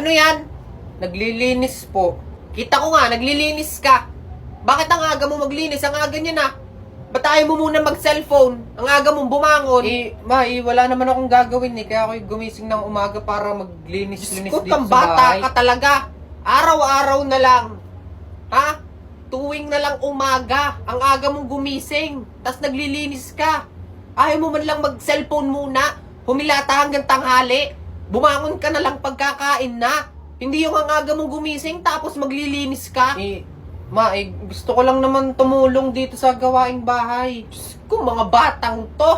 Ano yan? Naglilinis po. Kita ko nga, naglilinis ka. Bakit ang aga mo maglinis? Ang aga niya na. Ba't ayaw mo muna mag-cellphone? Ang aga mong bumangon. Wala naman akong gagawin kaya ako gumising ng umaga para maglinis-linis dito Kung sa bata bahay. ka talaga. Araw-araw na lang. Ha? Tuwing na lang umaga. Ang aga mong gumising. Tapos naglilinis ka. Ayaw mo man lang mag-cellphone muna. Humilata hanggang tanghali. Bumangon ka na lang pagkakain na. Hindi yung ang aga mong gumising tapos maglilinis ka. Gusto ko lang naman tumulong dito sa gawaing bahay. Diyos ko, mga batang to.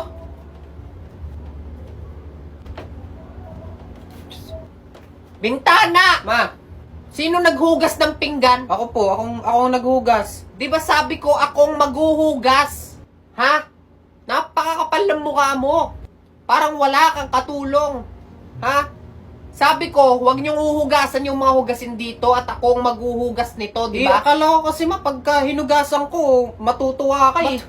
Bintana! Ma, Sino naghugas ng pinggan? ako ang naghugas. Di ba sabi ko akong maghuhugas? Ha? Napakakapal ng mukha mo. Parang wala kang katulong. Ha? Sabi ko, huwag niyong uhugasan yung mga hugasin dito at ako ang maghuhugas nito, di ba? Akala ko kasi pagka hinugasan ko, matutuwa ka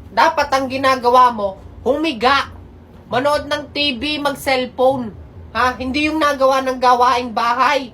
Dapat ang ginagawa mo, humiga. Manood ng TV, mag-cellphone. Ha? Hindi yung nagawa ng gawaing bahay.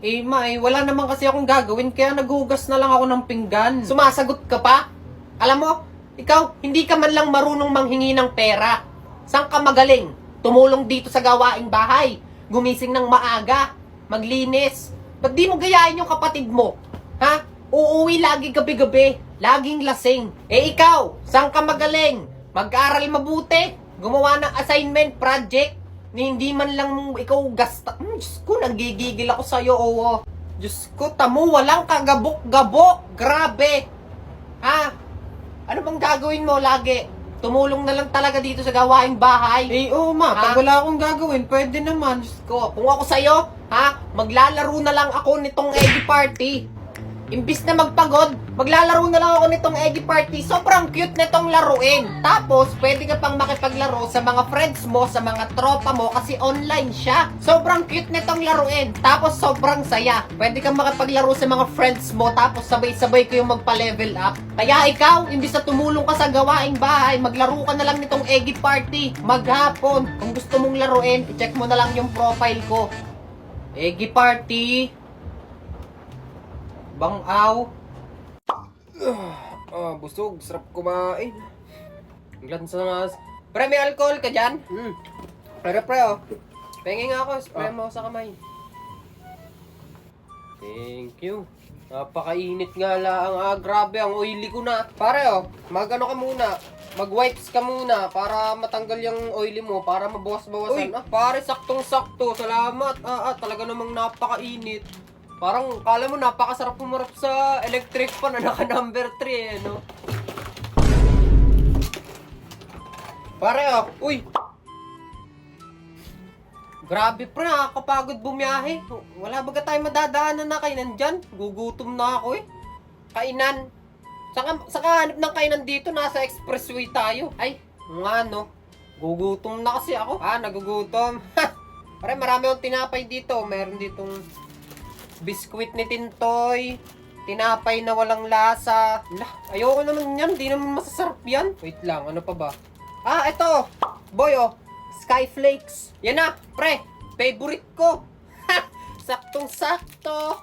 Wala naman kasi akong gagawin kaya naghugas na lang ako ng pinggan. Sumasagot ka pa? Alam mo, ikaw, hindi ka man lang marunong manghingi ng pera. Saan ka magaling? Tumulong dito sa gawaing bahay. Gumising ng maaga. Maglinis. Ba't di mo gayahin yung kapatid mo? Ha? Uuwi lagi gabi-gabi. Laging lasing. Ikaw, saan ka magaling? Mag-aral mabuti. Gumawa ng assignment, project. Ni hindi man lang ikaw gasta. Diyos ko, nagigigil ako sa'yo, oo. Diyos ko, tamo, walang kagabok-gabok. Grabe. Ha? Ano bang gagawin mo lagi? Tumulong na lang talaga dito sa gawaing bahay. Oo pag wala akong gagawin, pwede naman. Diyos ko, kung ako sa'yo, maglalaro na lang ako nitong eggy party. Imbis na magpagod, maglalaro na lang ako nitong eggy party. Sobrang cute nitong laruin. Tapos, pwede ka pang makipaglaro sa mga friends mo, sa mga tropa mo, kasi online siya. Sobrang cute nitong laruin. Tapos, sobrang saya. Pwede kang makipaglaro sa mga friends mo, tapos sabay-sabay kayong magpa-level up. Kaya ikaw, imbis na tumulong ka sa gawaing bahay, maglaro ka na lang nitong eggy party. Maghapon, kung gusto mong laruin, i-check mo na lang yung profile ko. Eggy party. Bangaw. Busog. Sarap kumain. Glansa nga. Pre, may alcohol ka dyan? Pero Pengi nga ako. Spray mo sa kamay. Thank you. Napakainit nga lang. Grabe, ang oily ko na. Pare, mag-ano ka muna. Mag-wipes ka muna para matanggal yung oily mo. Para mabawas-bawasan. Pare, saktong-sakto. Salamat. Talaga namang napakainit. Parang, kala mo, napakasarap pumarap sa electric fan na naka number 3, no? Pare, uy! Grabe, pre, nakakapagod bumiyahe. Wala baga tayo madadaanan na kainan dyan? Gugutom na ako, Kainan. Saka hanap ng kainan dito, nasa expressway tayo. Ay, nga, no? Gugutom na kasi ako. Nagugutom. Pare, marami akong tinapay dito. Meron ditong biskwit ni Tintoy, tinapay na walang lasa. Ayoko naman yan, di naman masasarap yan. Wait lang, ano pa ba? Ito, boy, Skyflakes. Yan na, pre, favorite ko. Saktong-sakto.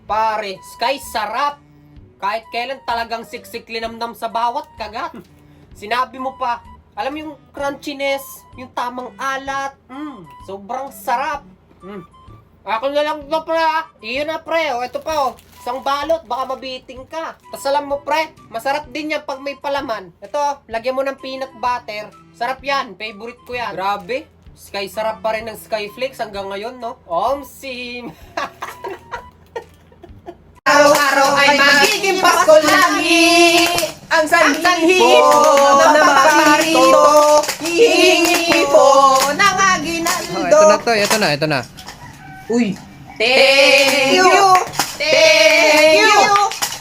Pare, Sky, sarap. Kahit kailan talagang siksik linamnam sa bawat kagat. Sinabi mo pa, alam yung crunchiness, yung tamang alat. Sobrang sarap. Ako na lang ito, pre. Iyon na, pre. Ito pa, isang balot. Baka mabiting ka. Tapos alam mo, pre, masarap din yan pag may palaman. Ito, lagyan mo ng peanut butter. Sarap yan. Favorite ko yan. Grabe. Sky, sarap pa rin ng Skyflakes hanggang ngayon, no? Omsim. Araw-araw ay magiging Pasko lagi. Ang sanhi po na maparito, hihingi po ng aginaldo. Ito na. Uy! Thank you!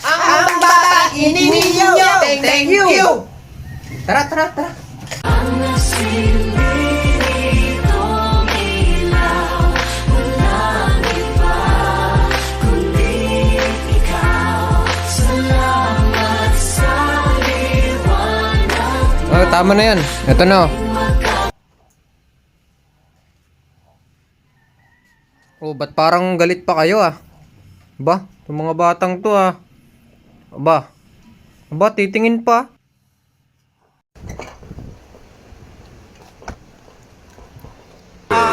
Ang bata ininyo! Thank you! Tara. Ang nasilito ilaw, walang iba, kundi ikaw. Salamat sa liwanag. Tama na yan. Ito na. Oh, ba't parang galit pa kayo ah? Ba, yung mga batang to ah. Aba, titingin pa.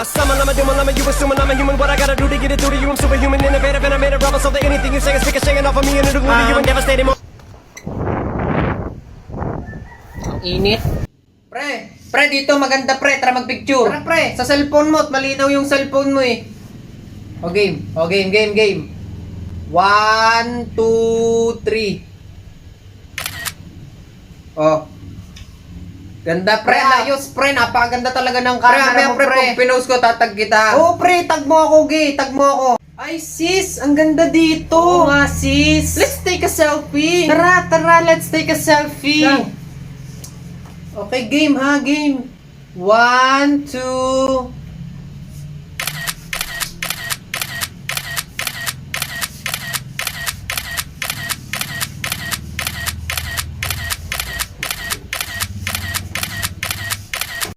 Some I'm a doom, I'm a you assume I'm a human. What I gotta do to get it through to you? I'm superhuman, innovative, and I made a rubber so that anything you say is speaking, shaking off of me and it'll glue to you and devastating. Ang init. Pre, dito maganda pre, tara magpicture. Tara, pre. Sa cellphone mo, at malinaw yung cellphone mo eh. O game. 1, 2, 3. Oh. Ganda pre, ayos pre, napakaganda talaga ng camera mo pre. Kung pinost ko, tatag kita. Oo, pre, tag mo ako, gay. Tag mo ako. Ay sis, ang ganda dito. Oo nga, sis. Let's take a selfie. Tara, let's take a selfie. Okay, game ha, game. 1, 2,